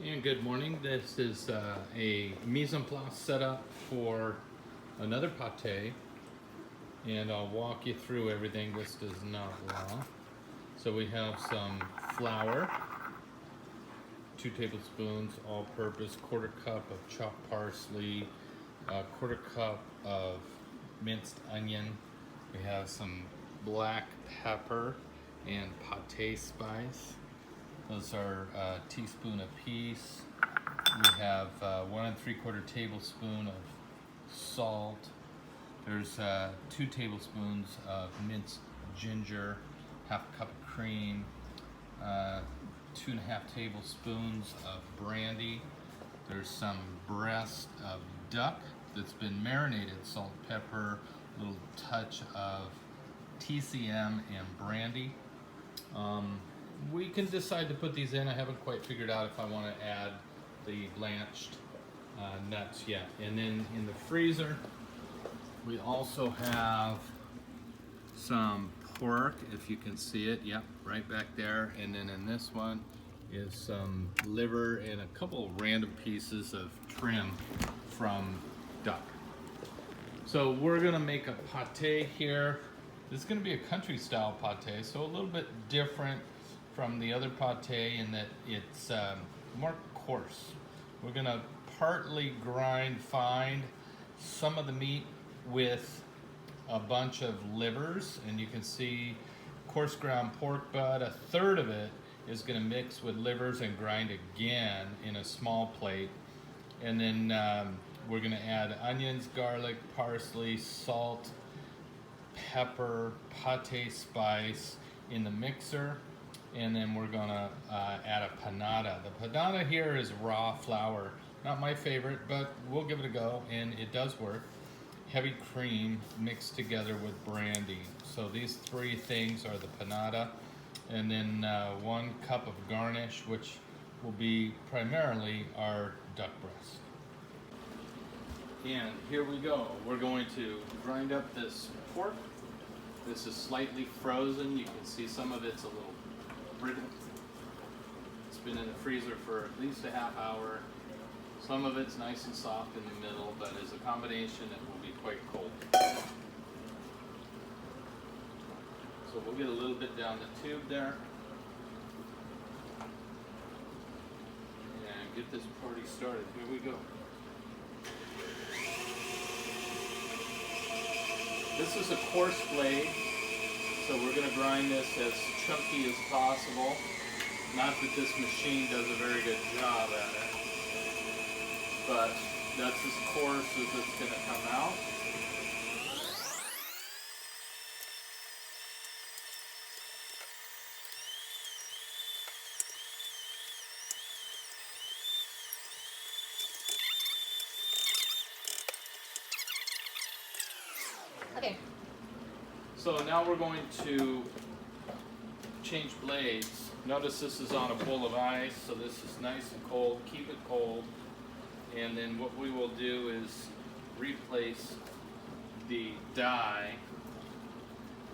And good morning. This is a mise en place setup for another pate, and I'll walk you through everything. This does not law. So we have some flour, 2 tablespoons, all-purpose, quarter cup of chopped parsley, a quarter cup of minced onion. We have some black pepper and pate spice. Those are a teaspoon apiece. We have 1 3/4 tablespoon of salt. There's 2 tablespoons of minced ginger, half a cup of cream, 2 1/2 tablespoons of brandy. There's some breast of duck that's been marinated, salt, pepper, a little touch of TCM and brandy. We can decide to put these in. I haven't quite figured out if I want to add the blanched nuts yet. And then in the freezer, we also have some pork, if you can see it. Yep, right back there. And then in this one is some liver and a couple of random pieces of trim from duck. So we're gonna make a pate here. This is gonna be a country style pate, so a little bit different from the other pate in that it's more coarse. We're gonna partly grind fine some of the meat with a bunch of livers, and you can see coarse ground pork butt. 1/3 of it is gonna mix with livers and grind again in a small plate. And then we're gonna add onions, garlic, parsley, salt, pepper, pate spice in the mixer. And then we're gonna add a panada. The panada here is raw flour. Not my favorite, but we'll give it a go, and it does work. Heavy cream mixed together with brandy. So these 3 things are the panada. And then 1 cup of garnish, which will be primarily our duck breast. And here we go. We're going to grind up this pork. This is slightly frozen. You can see some of it's a little brittle. It's been in the freezer for at least a half hour. Some of it's nice and soft in the middle, but as a combination, it will be quite cold. So we'll get a little bit down the tube there. And get this party started. Here we go. This is a coarse blade, so we're going to grind this as chunky as possible. Not that this machine does a very good job at it, but that's as coarse as it's going to come out. Okay. So now we're going to change blades. Notice this is on a bowl of ice, so this is nice and cold. Keep it cold. And then what we will do is replace the die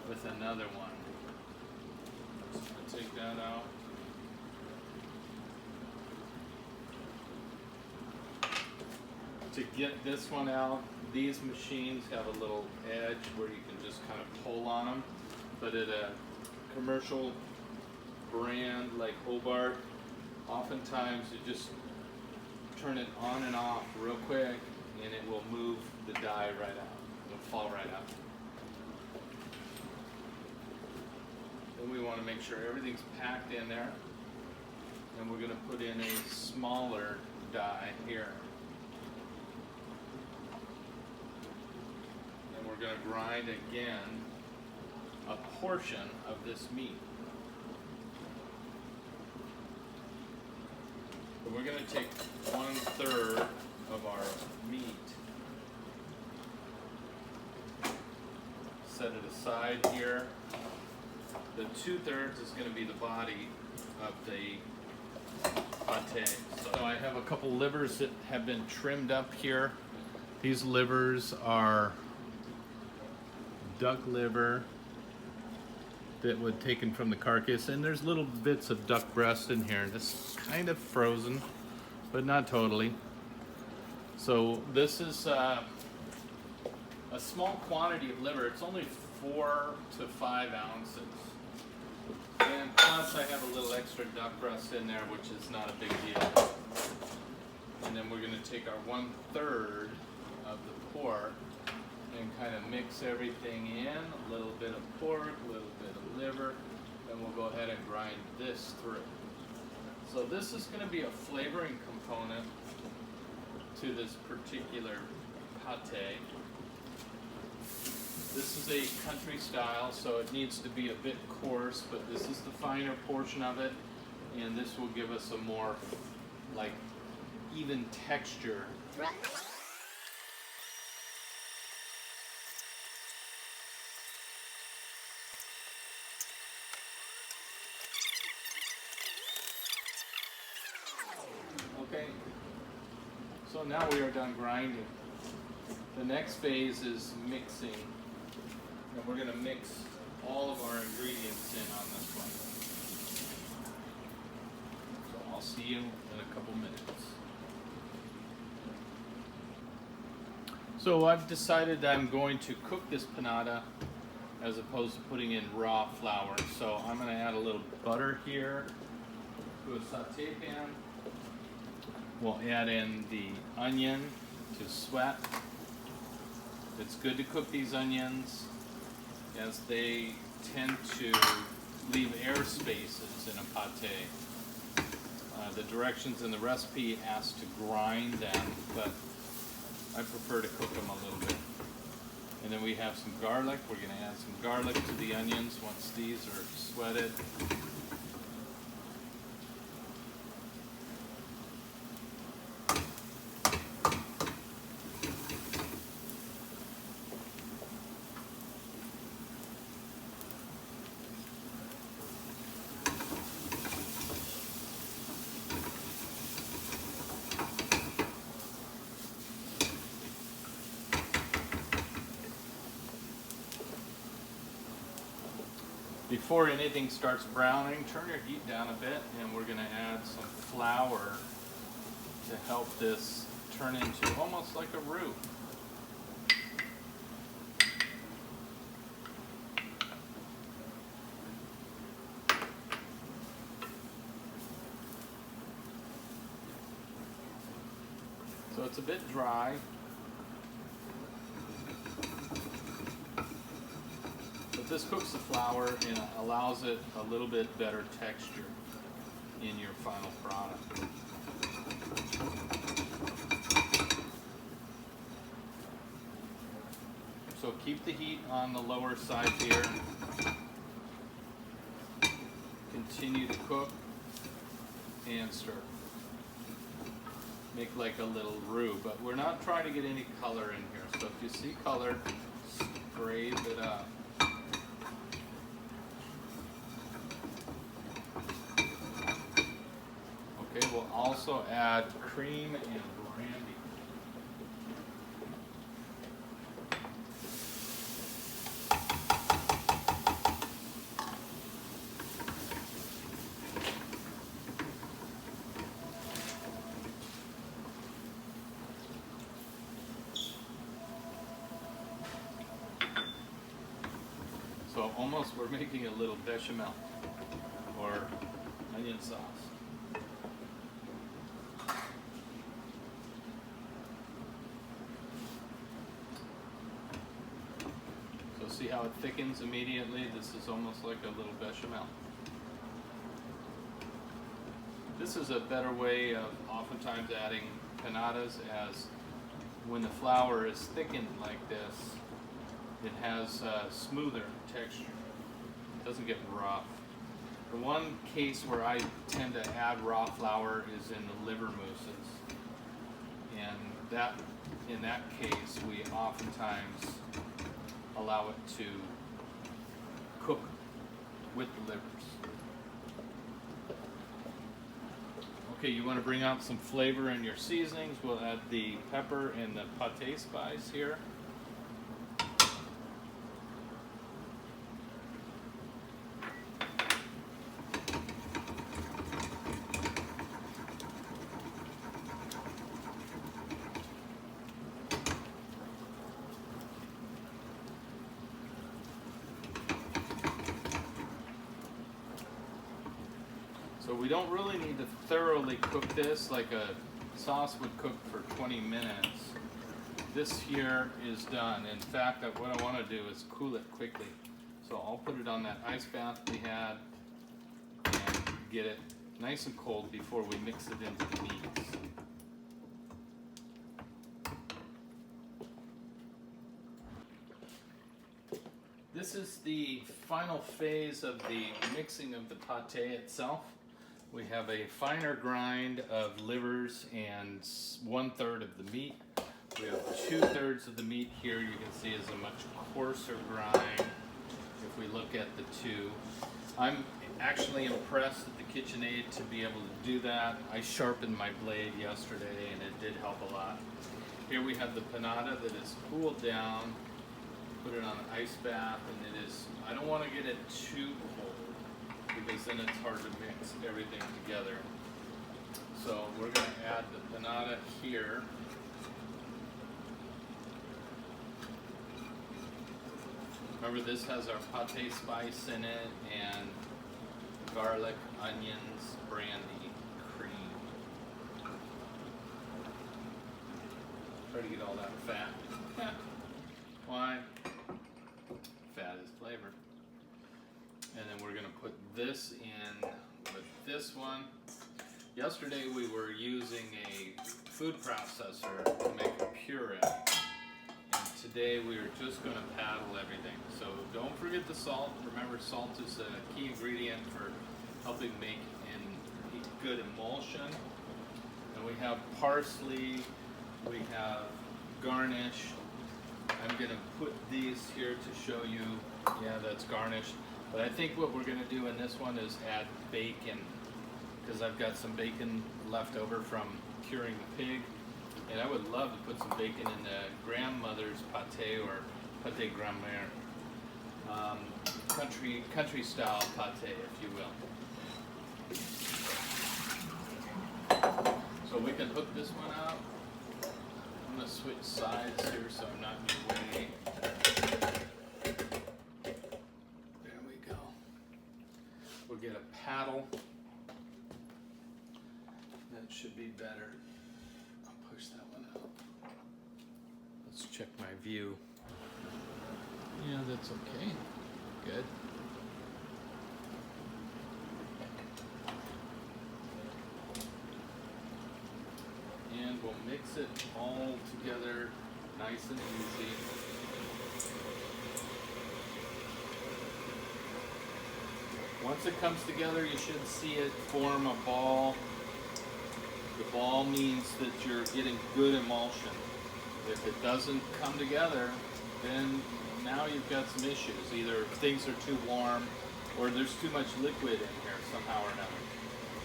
with another one. Just gonna take that out. To get this one out, these machines have a little edge where you can just kind of pull on them. But at a commercial brand like Hobart, oftentimes you just turn it on and off real quick and it will move the die right out. It'll fall right out. Then we want to make sure everything's packed in there. And we're going to put in a smaller die here. And we're going to grind again a portion of this meat. But we're going to take 1/3 of our meat, set it aside here. The 2/3 is going to be the body of the pate. So I have a couple livers that have been trimmed up here. These livers are duck liver that was taken from the carcass, and there's little bits of duck breast in here. This is kind of frozen, but not totally. So this is a small quantity of liver. It's only 4 to 5 ounces. And plus I have a little extra duck breast in there, which is not a big deal. And then we're going to take our 1/3 of the pork and kind of mix everything in. A little bit of pork, a little bit of liver. Then we'll go ahead and grind this through. So this is going to be a flavoring component to this particular pate. This is a country style, so it needs to be a bit coarse, but this is the finer portion of it, and this will give us a more like even texture. Okay, so now we are done grinding. The next phase is mixing, and we're going to mix all of our ingredients in on this one. So I'll see you in a couple minutes. So I've decided that I'm going to cook this panada as opposed to putting in raw flour. So I'm going to add a little butter here to a saute pan. We'll add in the onion to sweat. It's good to cook these onions as they tend to leave air spaces in a pate. The directions in the recipe ask to grind them, but I prefer to cook them a little bit. And then we have some garlic. We're going to add some garlic to the onions once these are sweated. Before anything starts browning, turn your heat down a bit, and we're going to add some flour to help this turn into almost like a roux. So it's a bit dry. This cooks the flour and allows it a little bit better texture in your final product. So keep the heat on the lower side here. Continue to cook and stir. Make like a little roux, but we're not trying to get any color in here. So if you see color, scrape it up. Okay, we'll also add cream and brandy. So almost we're making a little bechamel or onion sauce. See how it thickens immediately? This is almost like a little bechamel. This is a better way of oftentimes adding panadas, as when the flour is thickened like this, it has a smoother texture. It doesn't get rough. The one case where I tend to add raw flour is in the liver mousses. And in that case, we oftentimes allow it to cook with the livers. Okay, you want to bring out some flavor in your seasonings. We'll add the pepper and the pate spice here. we don't really need to thoroughly cook this like a sauce would cook for 20 minutes. This here is done. In fact, what I want to do is cool it quickly. So I'll put it on that ice bath we had and get it nice and cold before we mix it into the meats. This is the final phase of the mixing of the pate itself. We have a finer grind of livers and 1/3 of the meat. We have 2/3 of the meat here. You can see is a much coarser grind if we look at the two. I'm actually impressed at the KitchenAid to be able to do that. I sharpened my blade yesterday and it did help a lot. Here we have the panada that is cooled down. Put it on an ice bath, and it is, I don't want to get it too cold because then it's hard to mix everything together. So we're going to add the panada here. Remember, this has our pate spice in it and garlic, onions, brandy, cream. Try to get all that fat. Yeah. Why? Fat is flavor. And then we're going to put this in with this one. Yesterday we were using a food processor to make a puree. And today we are just going to paddle everything. So don't forget the salt. Remember, salt is a key ingredient for helping make a good emulsion. And we have parsley, we have garnish. I'm going to put these here to show you, yeah, that's garnished. But I think what we're going to do in this one is add bacon, because I've got some bacon left over from curing the pig. And I would love to put some bacon in the grandmother's pate, or pate grand-mère. Country style pate, if you will. So we can hook this one out. I'm going to switch sides here so I'm not in your way. There we go. We'll get a paddle. That should be better. I'll push that one out. Let's check my view. Yeah, that's okay. Good. And we'll mix it all together nice and easy. Once it comes together, you should see it form a ball. The ball means that you're getting good emulsion. If it doesn't come together, then now you've got some issues. Either things are too warm or there's too much liquid in here somehow or another.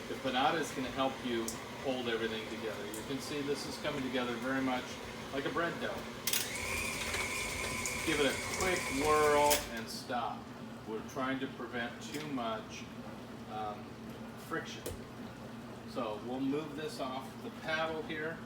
The panada is going to help you hold everything together. You can see this is coming together very much like a bread dough. Give it a quick whirl and stop. We're trying to prevent too much friction. So we'll move this off the paddle here.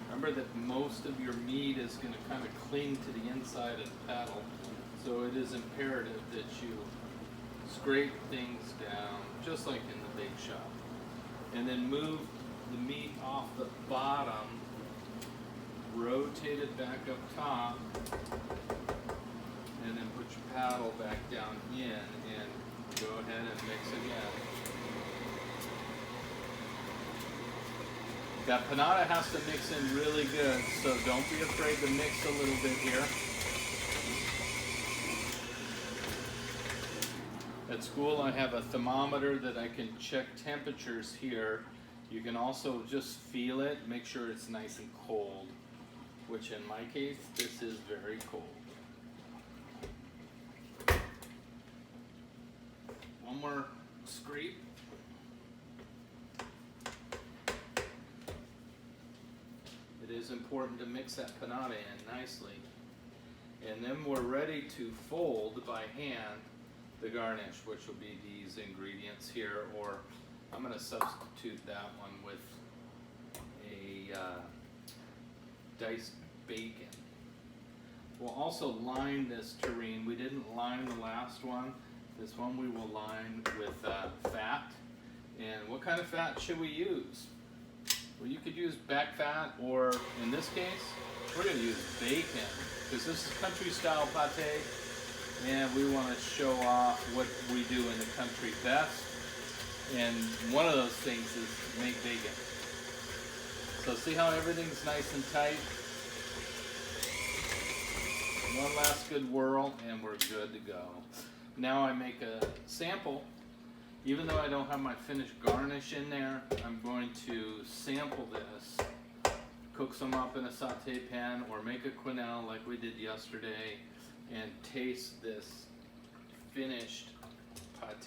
Remember that most of your meat is going to kind of cling to the inside of the paddle, so it is imperative that you scrape things down, just like in the bake shop. And then move the meat off the bottom, rotate it back up top, and then put your paddle back down in, and go ahead and mix again. That panada has to mix in really good, so don't be afraid to mix a little bit here. At school I have a thermometer that I can check temperatures here. You can also just feel it, make sure it's nice and cold, which in my case, this is very cold. One more scrape. It is important to mix that panada in nicely. And then we're ready to fold by hand the garnish, which will be these ingredients here, or I'm going to substitute that one with a diced bacon. We'll also line this terrine. We didn't line the last one. This one we will line with fat. And what kind of fat should we use? Well, you could use back fat, or in this case, we're going to use bacon, because this is country style pate, and we want to show off what we do in the country best. And one of those things is make bacon. So see how everything's nice and tight? One last good whirl and we're good to go. Now I make a sample. Even though I don't have my finished garnish in there, I'm going to sample this, cook some up in a saute pan, or make a quenelle like we did yesterday, and taste this finished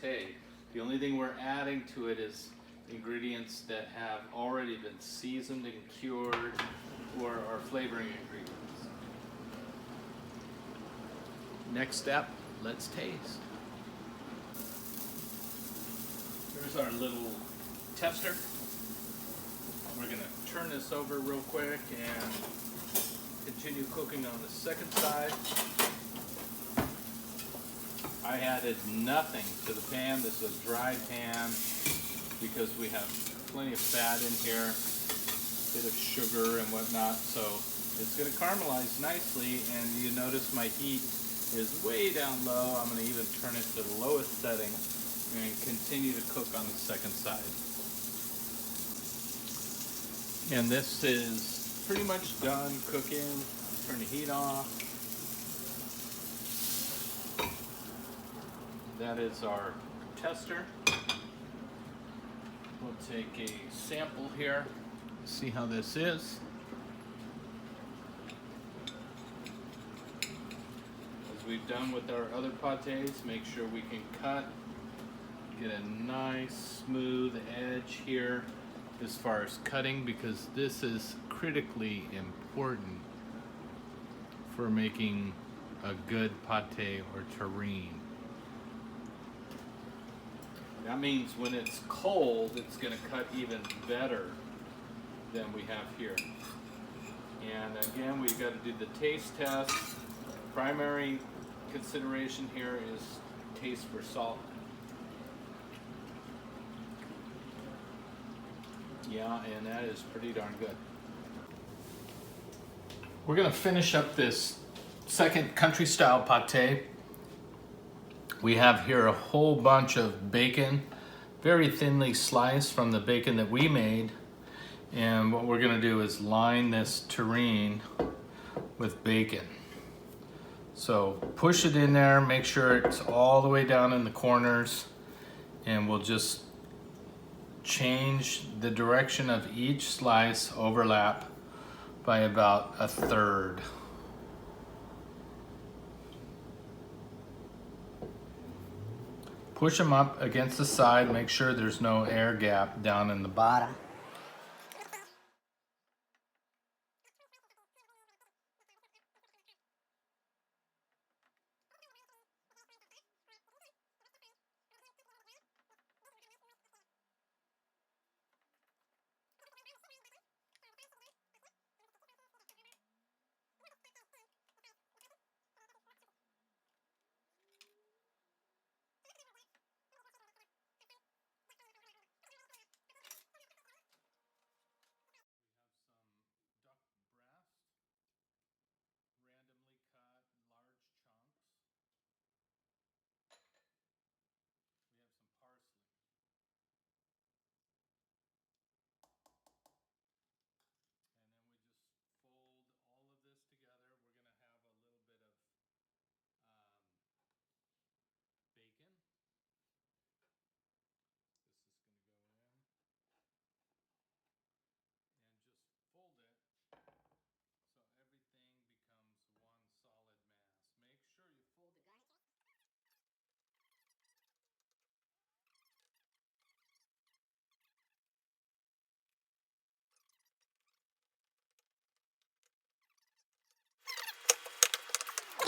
pate. The only thing we're adding to it is ingredients that have already been seasoned and cured, or our flavoring ingredients. Next step, let's taste. Here's our little tester. We're going to turn this over real quick and continue cooking on the second side. I added nothing to the pan. This is a dry pan because we have plenty of fat in here, a bit of sugar and whatnot, so it's going to caramelize nicely. And you notice my heat is way down low. I'm going to even turn it to the lowest setting and continue to cook on the second side. And this is pretty much done cooking. Turn the heat off. That is our tester. We'll take a sample here, see how this is. As we've done with our other pates, make sure we can cut, get a nice smooth edge here as far as cutting, because this is critically important for making a good pate or terrine. That means when it's cold, it's going to cut even better than we have here. And again, we've got to do the taste test. Primary consideration here is taste for salt. Yeah, and that is pretty darn good. We're going to finish up this second country style pate. We have here a whole bunch of bacon, very thinly sliced from the bacon that we made. And what we're going to do is line this terrine with bacon. So push it in there, make sure it's all the way down in the corners, and we'll just change the direction of each slice, overlap by about a third. Push them up against the side, make sure there's no air gap down in the bottom.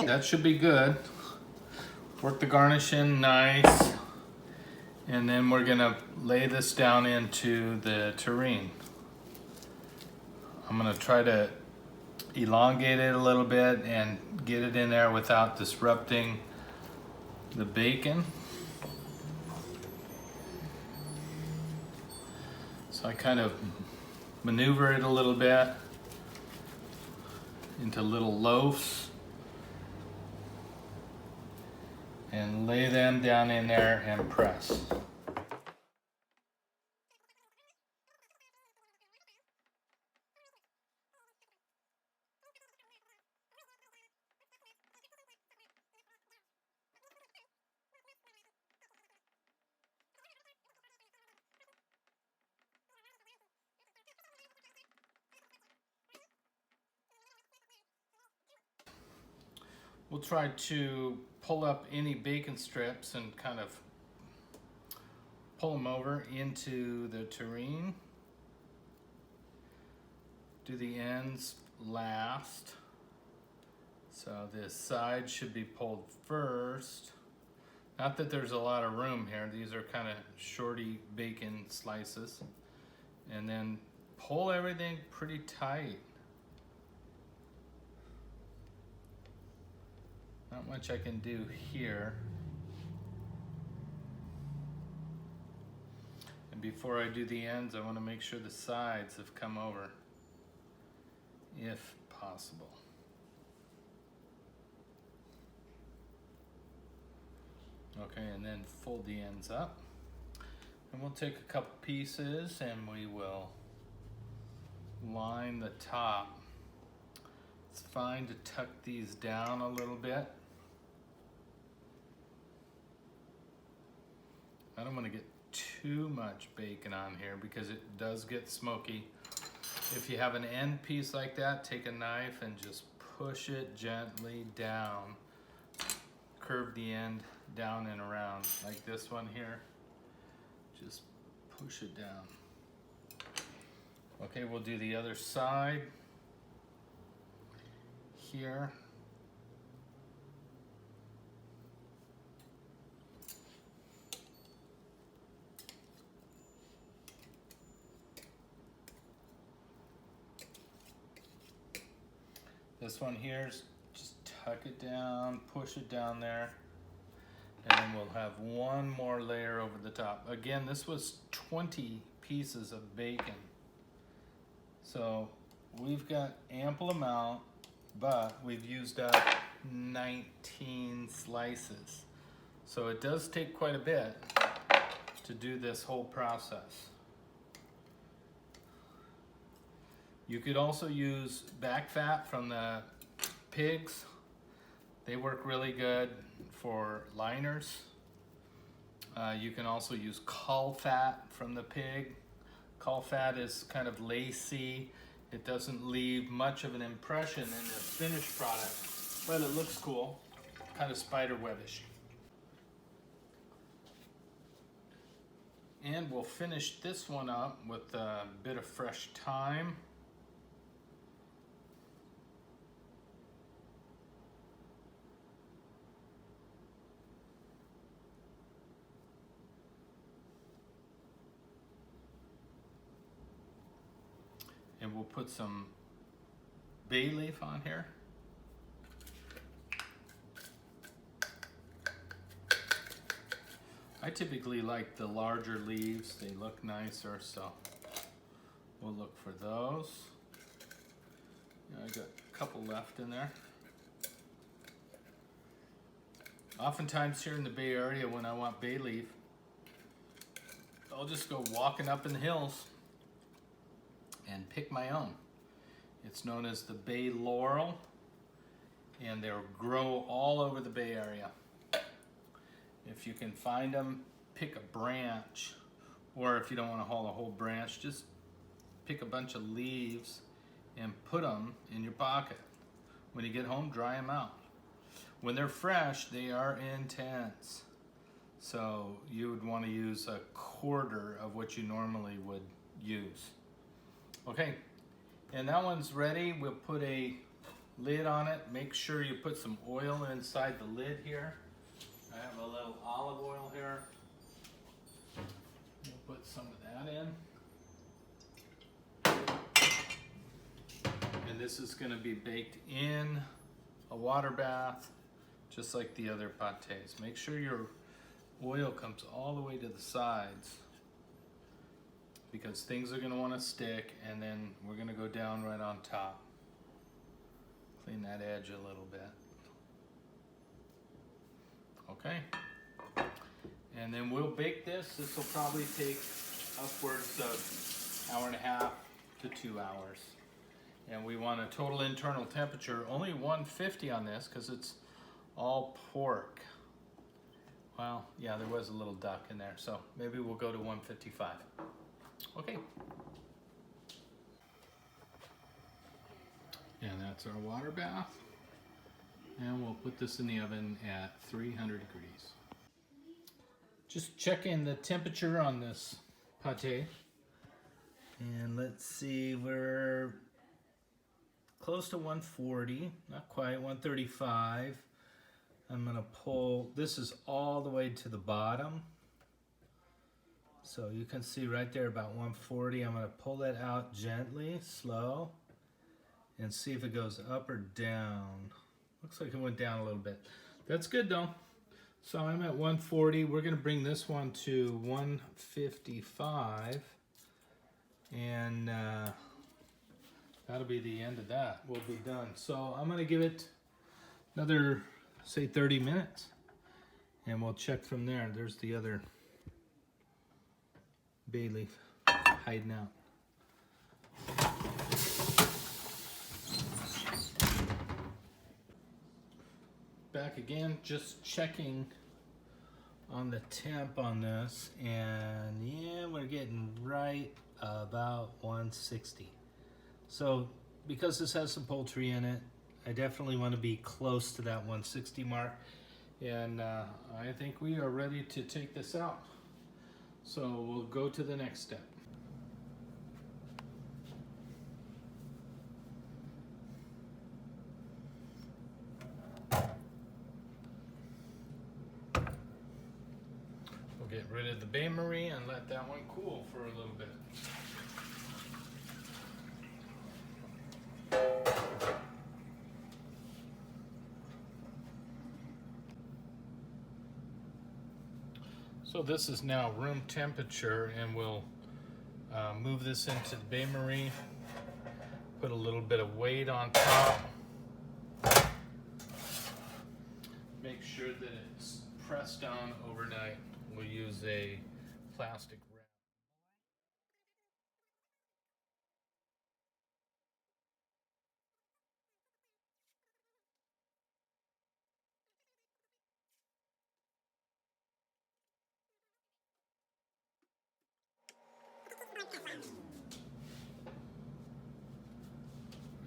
That should be good. Work the garnish in nice. And then we're gonna lay this down into the terrine. I'm gonna try to elongate it a little bit and get it in there without disrupting the bacon. So I kind of maneuver it a little bit into little loaves and lay them down in there and press. We'll try to pull up any bacon strips and kind of pull them over into the tureen. Do the ends last. So this side should be pulled first. Not that there's a lot of room here. These are kind of shorty bacon slices. And then pull everything pretty tight. Not much I can do here. And before I do the ends, I want to make sure the sides have come over, if possible. Okay, and then fold the ends up. And we'll take a couple pieces and we will line the top. It's fine to tuck these down a little bit. I don't want to get too much bacon on here because it does get smoky. If you have an end piece like that, take a knife and just push it gently down. Curve the end down and around, like this one here. Just push it down. Okay, we'll do the other side here. This one here is just tuck it down, push it down there, and then we'll have one more layer over the top. Again, this was 20 pieces of bacon. So we've got ample amount, but we've used up 19 slices. So it does take quite a bit to do this whole process. You could also use back fat from the pigs. They work really good for liners. You can also use caul fat from the pig. Caul fat is kind of lacy. It doesn't leave much of an impression in the finished product, but it looks cool, kind of spider webbish. And we'll finish this one up with a bit of fresh thyme. And we'll put some bay leaf on here. I typically like the larger leaves. They look nicer, so we'll look for those. I got a couple left in there. Oftentimes here in the Bay Area when I want bay leaf, I'll just go walking up in the hills and pick my own. It's known as the bay laurel, and they'll grow all over the Bay Area. If you can find them, pick a branch, or if you don't want to haul a whole branch, just pick a bunch of leaves and put them in your pocket. When you get home, dry them out. When they're fresh, they are intense. So you would want to use a quarter of what you normally would use. Okay, and that one's ready. We'll put a lid on it. Make sure you put some oil inside the lid here. I have a little olive oil here. We'll put some of that in. And this is going to be baked in a water bath, just like the other pates. Make sure your oil comes all the way to the sides, because things are going to want to stick, and then we're going to go down right on top. Clean that edge a little bit. Okay. And then we'll bake this. This will probably take upwards of 1.5 to 2 hours. And we want a total internal temperature, only 150 on this, because it's all pork. Well, yeah, there was a little duck in there, so maybe we'll go to 155. Okay. And that's our water bath. And we'll put this in the oven at 300 degrees. Just checking the temperature on this pate. And let's see, we're close to 140, not quite, 135. I'm gonna pull, this is all the way to the bottom. So you can see right there about 140. I'm gonna pull that out gently, slow, and see if it goes up or down. Looks like it went down a little bit. That's good though. So I'm at 140. We're gonna bring this one to 155. And that'll be the end of that. We'll be done. So I'm gonna give it another, say 30 minutes. And we'll check from there. There's the other bay leaf hiding out. Back again, just checking on the temp on this, and yeah, we're getting right about 160. So because this has some poultry in it, I definitely want to be close to that 160 mark, and I think we are ready to take this out. So we'll go to the next step. Get rid of the bain-marie and let that one cool for a little bit. So this is now room temperature, and we'll move this into the bain-marie, put a little bit of weight on top, make sure that it's pressed down overnight. We'll use a plastic wrap.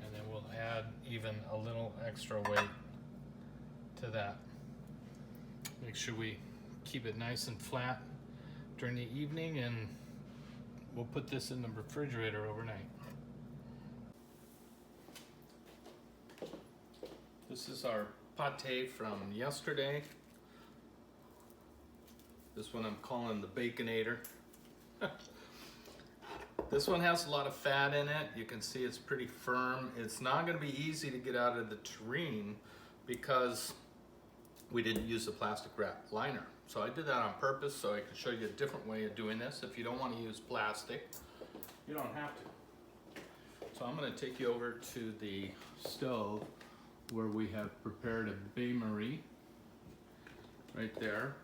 And then we'll add even a little extra weight to that. Make sure we keep it nice and flat during the evening, and we'll put this in the refrigerator overnight. This is our pate from yesterday. This one I'm calling the Baconator. This one has a lot of fat in it. You can see it's pretty firm. It's not going to be easy to get out of the tureen because we didn't use the plastic wrap liner. So I did that on purpose so I can show you a different way of doing this. If you don't want to use plastic, you don't have to. So I'm going to take you over to the stove where we have prepared a bain-marie right there.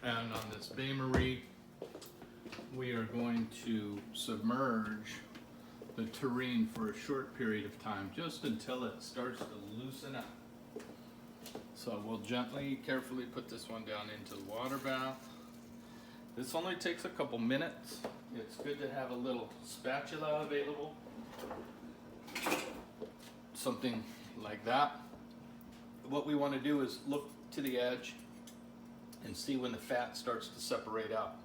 And on this bain-marie, we are going to submerge the tureen for a short period of time, just until it starts to loosen up. So we'll gently, carefully put this one down into the water bath. This only takes a couple minutes. It's good to have a little spatula available. Something like that. What we want to do is look to the edge and see when the fat starts to separate out.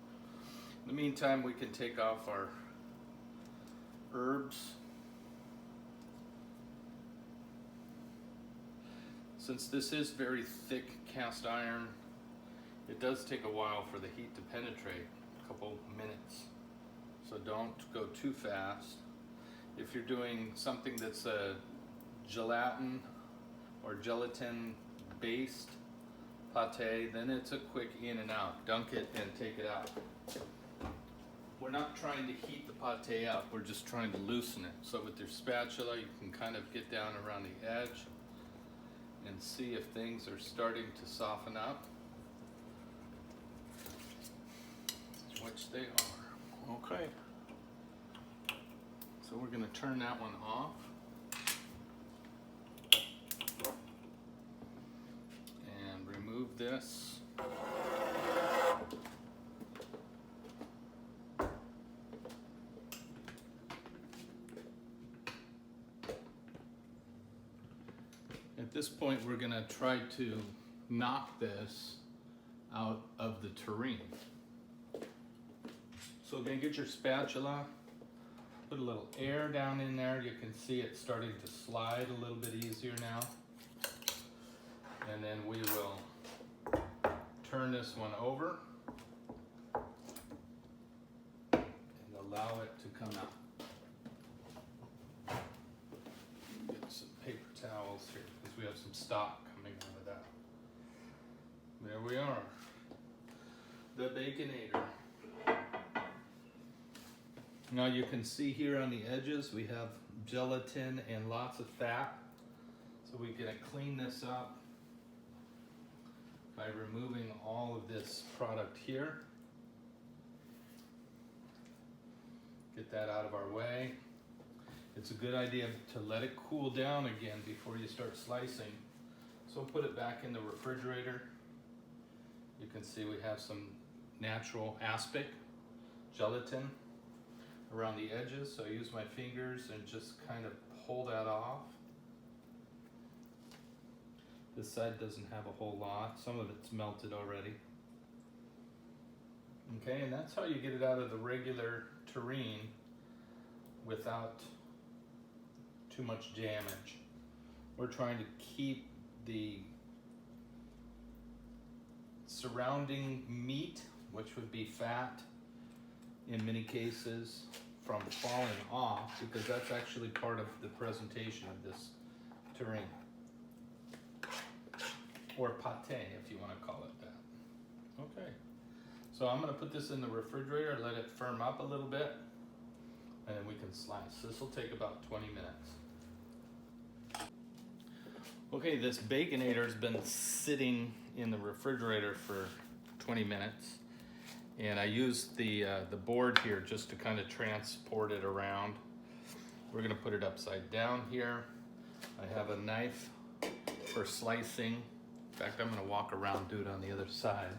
In the meantime, we can take off our herbs. Since this is very thick cast iron, it does take a while for the heat to penetrate, a couple minutes. So don't go too fast. If you're doing something that's a gelatin or gelatin based pate, then it's a quick in and out. Dunk it and take it out. We're not trying to heat the pate up, we're just trying to loosen it. So with your spatula, you can kind of get down around the edge and see if things are starting to soften up, which they are. Okay. So we're going to turn that one off. And remove this. At this point, we're going to try to knock this out of the tureen. So again, get your spatula, put a little air down in there. You can see it starting to slide a little bit easier now. And then we will turn this one over and allow it to come out. Get some paper towels here because we have some stock coming out of that. There we are. The Baconator. Now you can see here on the edges we have gelatin and lots of fat. So we're going to clean this up by removing all of this product here. Get that out of our way. It's a good idea to let it cool down again before you start slicing. So put it back in the refrigerator. You can see we have some natural aspic gelatin around the edges, so I use my fingers and just kind of pull that off. This side doesn't have a whole lot. Some of it's melted already. Okay, and that's how you get it out of the regular tureen without too much damage. We're trying to keep the surrounding meat, which would be fat in many cases, from falling off, because that's actually part of the presentation of this tureen. Or pate, if you want to call it that. Okay, so I'm going to put this in the refrigerator, let it firm up a little bit, and then we can slice. This will take about 20 minutes. Okay, this Baconator has been sitting in the refrigerator for 20 minutes. And I used the board here just to kind of transport it around. We're going to put it upside down here. I have a knife for slicing. In fact, I'm going to walk around, do it on the other side.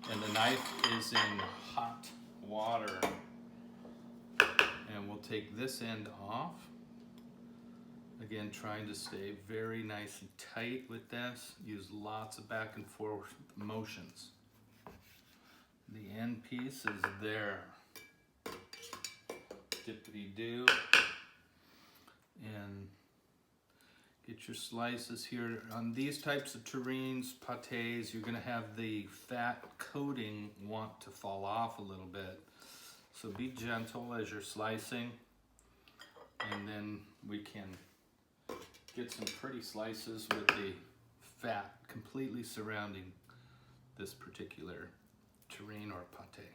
And the knife is in hot water. And we'll take this end off. Again, trying to stay very nice and tight with this. Use lots of back and forth motions. The end piece is there. Dippity-doo. And get your slices here. On these types of terrines, pates, you're gonna have the fat coating want to fall off a little bit. So be gentle as you're slicing, and then we can get some pretty slices with the fat completely surrounding this particular terrine or pate.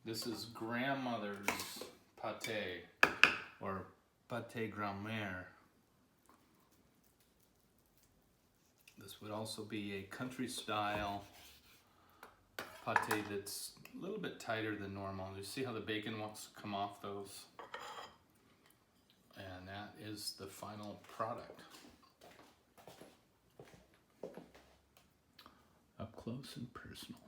This is grandmother's pate, or pate grand-mère. This would also be a country style pate that's a little bit tighter than normal. You see how the bacon wants to come off those? And that is the final product. Up close and personal.